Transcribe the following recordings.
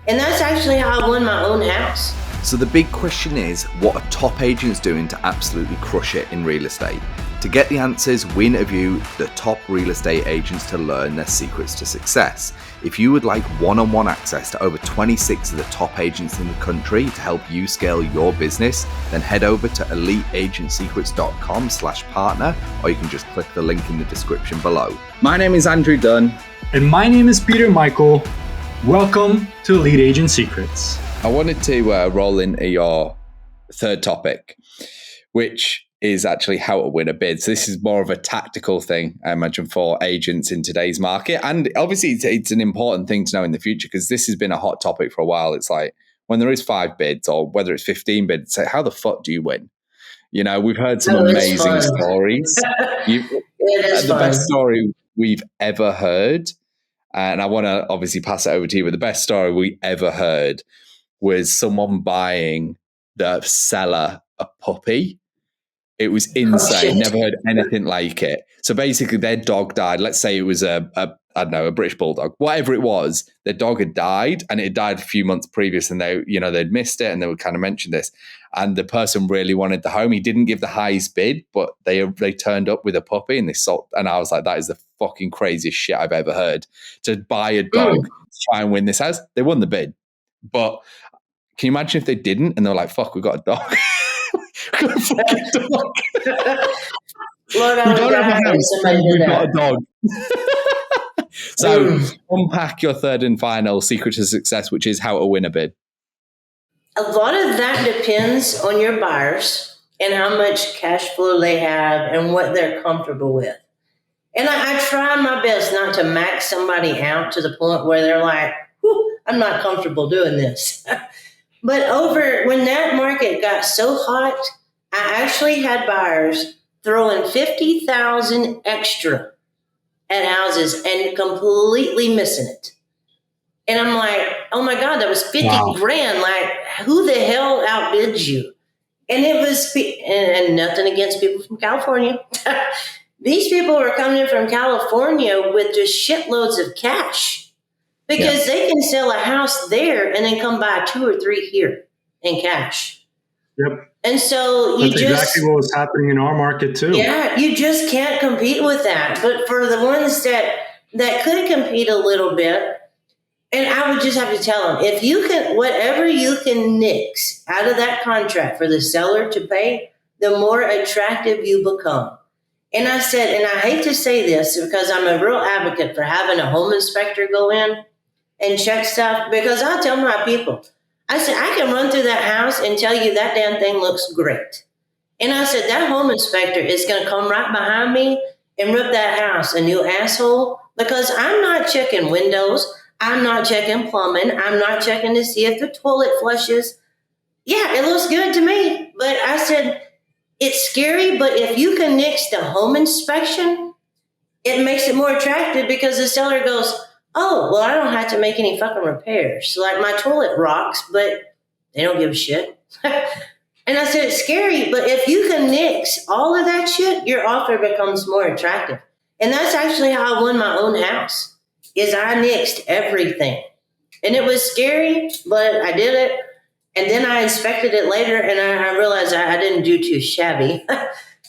And that's actually how I won my own house. So the big question is, what are top agents doing to absolutely crush it in real estate? To get the answers, we interview the top real estate agents to learn their secrets to success. If you would like one-on-one access to over 26 of the top agents in the country to help you scale your business, then head over to eliteagentsecrets.com/partner, or you can just click the link in the description below. My name is Andrew Dunn. And my name is Peter Michael. Welcome to Elite Agent Secrets. I wanted to roll into your third topic, which is actually how to win a bid. So this is more of a tactical thing, I imagine, for agents in today's market. And obviously it's an important thing to know in the future, because this has been a hot topic for a while. It's like when there is 5 bids or whether it's 15 bids, it's like, how the fuck do you win? You know, we've heard some amazing stories. The best story we've ever heard, and I want to obviously pass it over to you, but the best story we ever heard was someone buying the seller a puppy. It was insane. Never heard anything like it. So basically their dog died. Let's say it was a British bulldog, whatever it was. Their dog had died, and it had died a few months previous, and they'd missed it, and they would kind of mention this. And the person really wanted the home. He didn't give the highest bid, but they turned up with a puppy, and they sold. And I was like, that is the fucking craziest shit I've ever heard. To buy a dog to try and win this house. They won the bid, but can you imagine if they didn't? And they're like, "Fuck, we got a dog." We got a fucking dog. Lord, we don't have a house, we've got a dog. So unpack your third and final secret to success, which is how to win a bid. A lot of that depends on your buyers and how much cash flow they have and what they're comfortable with. And I try my best not to max somebody out to the point where they're like, I'm not comfortable doing this. But when that market got so hot, I actually had buyers throwing $50,000 extra at houses and completely missing it. And I'm like, oh my God, that was 50 grand. Like, who the hell outbids you? And it was, and nothing against people from California. These people were coming in from California with just shitloads of cash. Because they can sell a house there and then come buy 2 or 3 here in cash. Yep. And so that's exactly what was happening in our market too. Yeah, you just can't compete with that. But for the ones that could compete a little bit, and I would just have to tell them, if you can, whatever you can nix out of that contract for the seller to pay, the more attractive you become. And I said, and I hate to say this because I'm a real advocate for having a home inspector go in and check stuff, because I tell my people, I said, I can run through that house and tell you that damn thing looks great. And I said, that home inspector is going to come right behind me and rip that house a new asshole, because I'm not checking windows. I'm not checking plumbing. I'm not checking to see if the toilet flushes. Yeah, it looks good to me. But I said, it's scary, but if you can nix the home inspection, it makes it more attractive, because the seller goes, oh, well, I don't have to make any fucking repairs. Like, my toilet rocks, but they don't give a shit. And I said, it's scary, but if you can nix all of that shit, your offer becomes more attractive. And that's actually how I won my own house, is I nixed everything. And it was scary, but I did it. And then I inspected it later, and I realized I didn't do too shabby,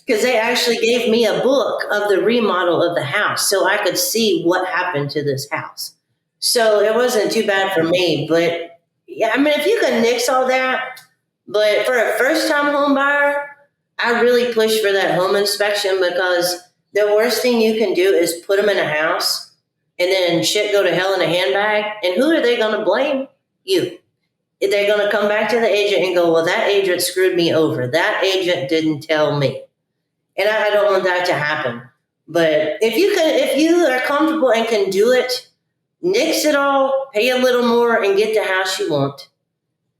because they actually gave me a book of the remodel of the house so I could see what happened to this house. So it wasn't too bad for me. But yeah, I mean, if you can nix all that, but for a first-time home buyer, I really push for that home inspection, because the worst thing you can do is put them in a house and then shit go to hell in a handbag. And who are they going to blame? You. They're going to come back to the agent and go, well, that agent screwed me over. That agent didn't tell me. And I don't want that to happen. But if you are comfortable and can do it, nix it all, pay a little more, and get the house you want.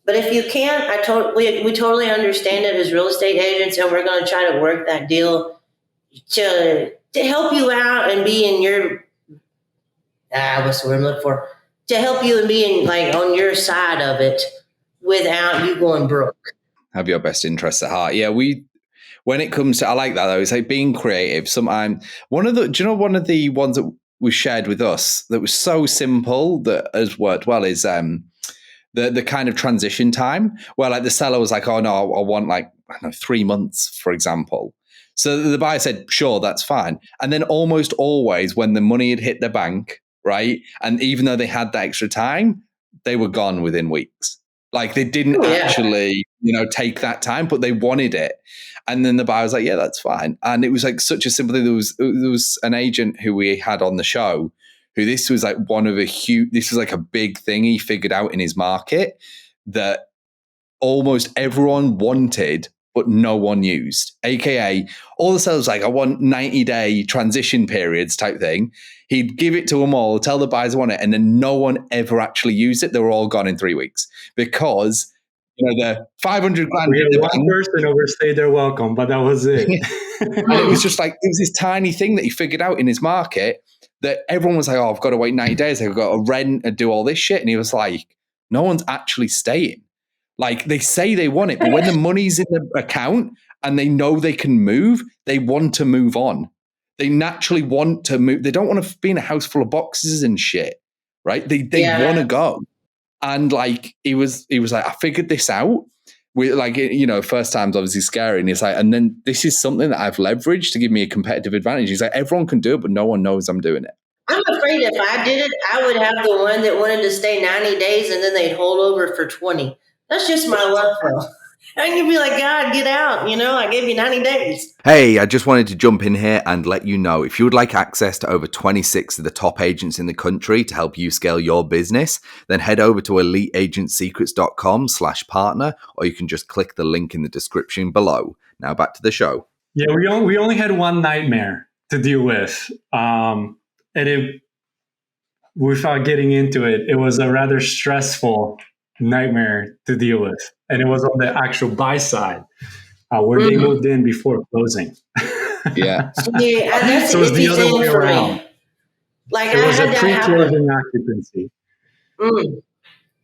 But if you can't, we totally understand it as real estate agents, and we're going to try to work that deal to help you out and be in your what's the word I'm looking for? To help you and be in, like, on your side of it without you going broke. Have your best interests at heart. Yeah, when it comes to, I like that though, it's like being creative. Sometimes one of the ones that was shared with us that was so simple that has worked well is the kind of transition time where like the seller was like, oh no, I want like, I don't know, 3 months, for example. So the buyer said, sure, that's fine. And then almost always when the money had hit the bank, right? And even though they had that extra time, they were gone within weeks. Like they didn't actually, take that time, but they wanted it. And then the buyer was like, yeah, that's fine. And it was like such a simple thing. There was an agent who we had on the show who this was like this was like a big thing he figured out in his market that almost everyone wanted, but no one used. AKA, all the sellers like, I want 90-day transition periods type thing. He'd give it to them all, tell the buyers I want it, and then no one ever actually used it. They were all gone in 3 weeks because the 500 grand. We had one person overstayed their welcome, but that was it. And it was just like, it was this tiny thing that he figured out in his market that everyone was like, oh, I've got to wait 90 days. I've got to rent and do all this shit. And he was like, no one's actually staying. Like they say they want it, but when the money's in the account and they know they can move, they want to move on. They naturally want to move. They don't want to be in a house full of boxes and shit, right? They want to go. And like he was like, I figured this out. We like, first time's obviously scary. And he's like, and then this is something that I've leveraged to give me a competitive advantage. He's like, everyone can do it, but no one knows I'm doing it. I'm afraid if I did it, I would have the one that wanted to stay 90 days and then they'd hold over for 20. That's just my luck, though. And you'd be like, God, get out. I gave you 90 days. Hey, I just wanted to jump in here and let you know if you would like access to over 26 of the top agents in the country to help you scale your business, then head over to eliteagentsecrets.com/partner, or you can just click the link in the description below. Now back to the show. Yeah, we only had one nightmare to deal with. And without getting into it, it was a rather stressful nightmare to deal with. And it was on the actual buy side where they moved in before closing. Yeah, so it was the other way around. Like it was a pre-closing occupancy.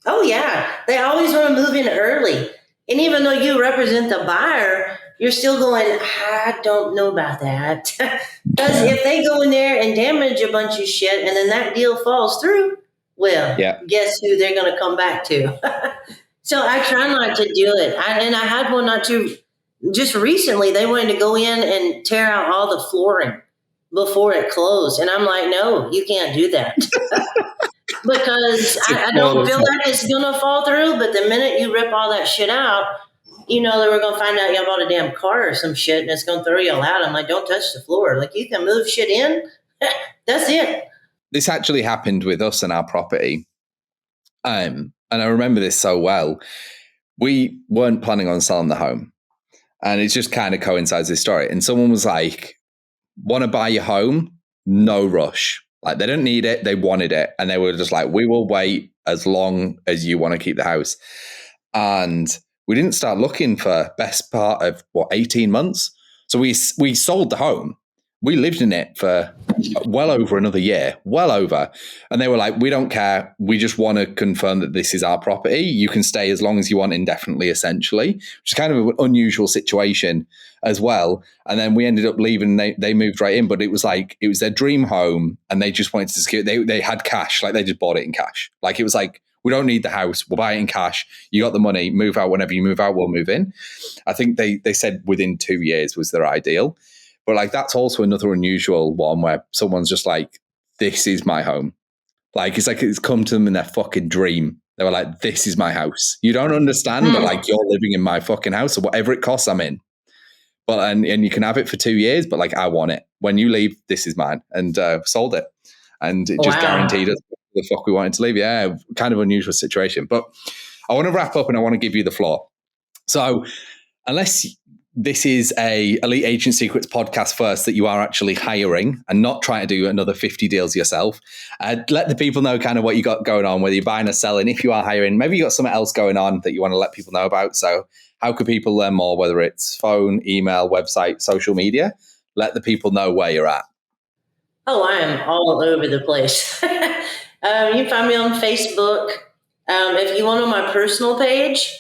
Oh yeah, they always want to move in early. And even though you represent the buyer, you're still going, I don't know about that. Because if they go in there and damage a bunch of shit and then that deal falls through, well, guess who they're going to come back to? So I try not to do it. I had one not too, just recently, they wanted to go in and tear out all the flooring before it closed. And I'm like, no, you can't do that. Because I don't feel like it's going to fall through. But the minute you rip all that shit out, they were going to find out y'all bought a damn car or some shit and it's going to throw y'all out. I'm like, don't touch the floor. Like, you can move shit in. That's it. This actually happened with us and our property. And I remember this so well. We weren't planning on selling the home. And it just kind of coincides with this story. And someone was like, want to buy your home? No rush. Like, they don't need it. They wanted it. And they were just like, we will wait as long as you want to keep the house. And we didn't start looking for best part of 18 months. So we sold the home. We lived in it for well over another year, well over. And they were like, we don't care. We just want to confirm that this is our property. You can stay as long as you want indefinitely, essentially, which is kind of an unusual situation as well. And then we ended up leaving. They moved right in, but it was their dream home. And they just wanted to secure, they had cash, like they just bought it in cash. Like it was like, we don't need the house. We'll buy it in cash. You got the money, move out whenever you move out, we'll move in. I think they said within 2 years was their ideal. But like, that's also another unusual one where someone's just like, this is my home. Like, it's like it's come to them in their fucking dream. They were like, this is my house. You don't understand, but like, you're living in my fucking house, or whatever it costs, I'm in. But and you can have it for 2 years, but like, I want it. When you leave, this is mine. And sold it. And it just guaranteed us the fuck we wanted to leave. Yeah, kind of unusual situation. But I want to wrap up and I want to give you the floor. So unless this is a Elite Agent Secrets podcast first that you are actually hiring and not trying to do another 50 deals yourself, let the people know kind of what you got going on, whether you're buying or selling. If you are hiring, maybe you got something else going on that you want to let people know about. So how can people learn more, whether it's phone, email, website, social media? Let the people know where you're at. Oh, I am all over the place. You can find me on Facebook. If you want on my personal page,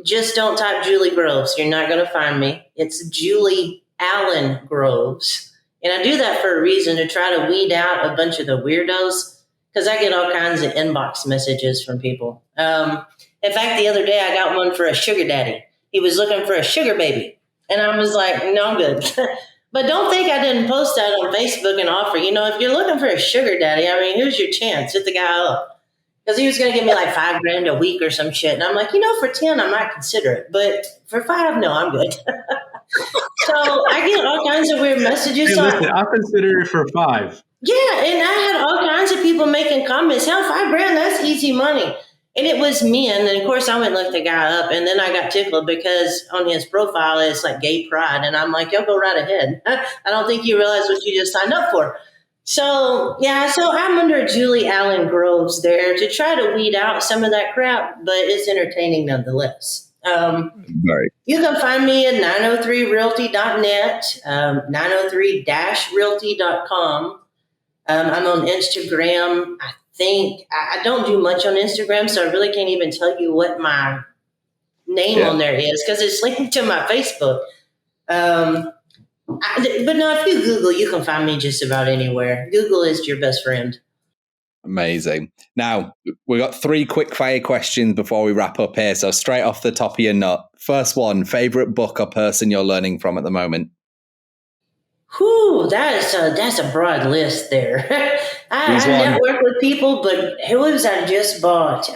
just don't type Julie Groves. You're not going to find me. It's Julie Allen Groves. And I do that for a reason, to try to weed out a bunch of the weirdos. because I get all kinds of inbox messages from people. In fact, the other day I got one for a sugar daddy. He was looking for a sugar baby. And I was like, no, I'm good. But don't think I didn't post that on Facebook and offer. If you're looking for a sugar daddy, I mean, here's your chance. Hit the guy up. Because he was going to give me like $5,000 a week or some shit. And I'm like, for 10, I might consider it. But for 5, no, I'm good. So I get all kinds of weird messages. Hey, listen, I'll consider it for 5. Yeah, and I had all kinds of people making comments. Hell, $5,000, that's easy money. And it was men. And of course, I went and looked the guy up. And then I got tickled because on his profile, it's like gay pride. And I'm like, yo, go right ahead. I don't think you realize what you just signed up for. So, so I'm under Julie Allen Groves there to try to weed out some of that crap, but it's entertaining nonetheless. Right. You can find me at 903realty.net, 903-realty.com. I'm on Instagram. I think I don't do much on Instagram, so I really can't even tell you what my name on there is because it's linked to my Facebook. But no, if you Google, you can find me just about anywhere. Google is your best friend. Amazing. Now, we've got 3 quick fire questions before we wrap up here. So straight off the top of your nut. First one, favorite book or person you're learning from at the moment? Whew, that's a broad list there. I network with people, but who was I just bought?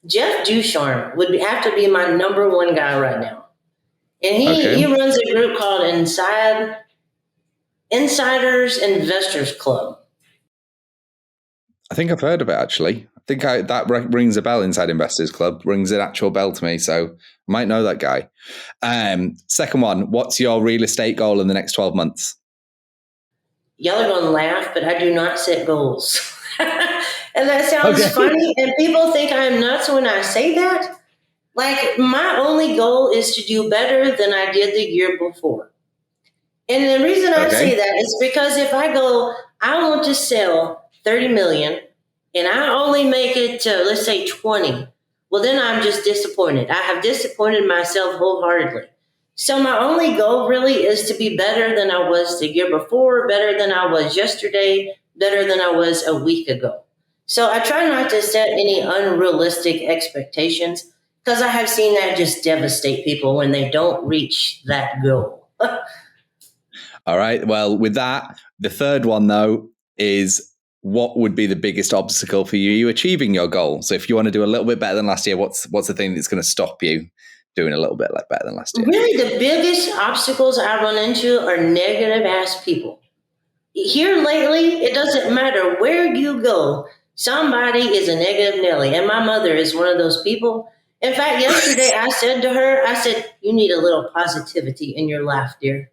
Jeff Ducharme would have to be my number one guy right now. And he runs a group called Insiders Investors Club. I think I've heard of it, actually. I think that rings a bell. Inside Investors Club rings an actual bell to me, so I might know that guy. Second one, what's your real estate goal in the next 12 months? Y'all are going to laugh, but I do not set goals. And that sounds funny, and people think I'm nuts when I say that. Like, my only goal is to do better than I did the year before. And the reason I say that is because if I go, I want to sell 30 million and I only make it to, let's say, 20, well, then I'm just disappointed. I have disappointed myself wholeheartedly. So my only goal really is to be better than I was the year before, better than I was yesterday, better than I was a week ago. So I try not to set any unrealistic expectations, because I have seen that just devastate people when they don't reach that goal. All right. Well, with that, the third one, though, is what would be the biggest obstacle for you achieving your goal? So if you want to do a little bit better than last year, what's the thing that's going to stop you doing a little bit better than last year? Really, the biggest obstacles I run into are negative-ass people. Here lately, it doesn't matter where you go, somebody is a negative Nelly. And my mother is one of those people. In fact, yesterday I said to her, you need a little positivity in your life, dear.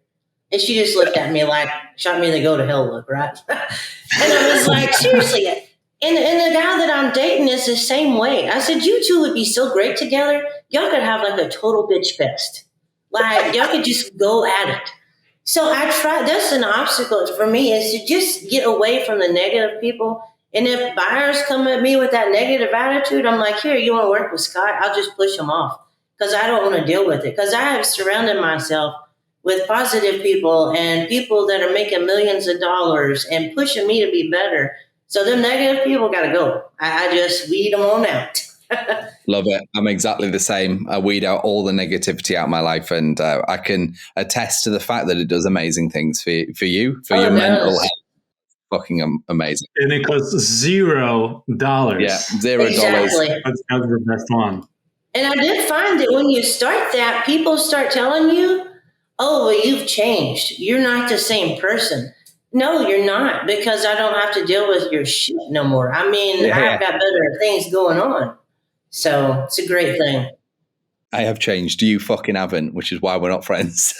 And she just looked at me like, shot me in the go to hell look, right? And I was like, seriously. And the guy that I'm dating is the same way. I said, you two would be so great together. Y'all could have like a total bitch fest. Like, y'all could just go at it. So I tried. That's an obstacle for me, is to just get away from the negative people. And if buyers come at me with that negative attitude, I'm like, here, you want to work with Scott? I'll just push them off because I don't want to deal with it. Because I have surrounded myself with positive people and people that are making millions of dollars and pushing me to be better. So the negative people got to go. I just weed them on out. Love it. I'm exactly the same. I weed out all the negativity out of my life, and I can attest to the fact that it does amazing things for you, for your mental health. Fucking amazing. And it costs $0. Yeah, $0. Exactly. That's the best one. And I did find that when you start that, people start telling you, oh, well, you've changed. You're not the same person. No, you're not, because I don't have to deal with your shit no more. I mean, I've got better things going on. So it's a great thing. I have changed. You fucking haven't, which is why we're not friends.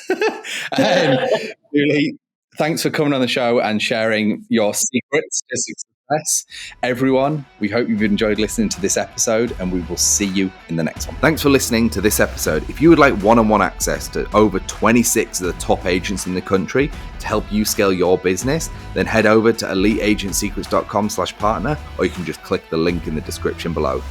Julie, thanks for coming on the show and sharing your secrets to success. Everyone, we hope you've enjoyed listening to this episode, and we will see you in the next one. Thanks for listening to this episode. If you would like one-on-one access to over 26 of the top agents in the country to help you scale your business, then head over to eliteagentsecrets.com/partner, or you can just click the link in the description below.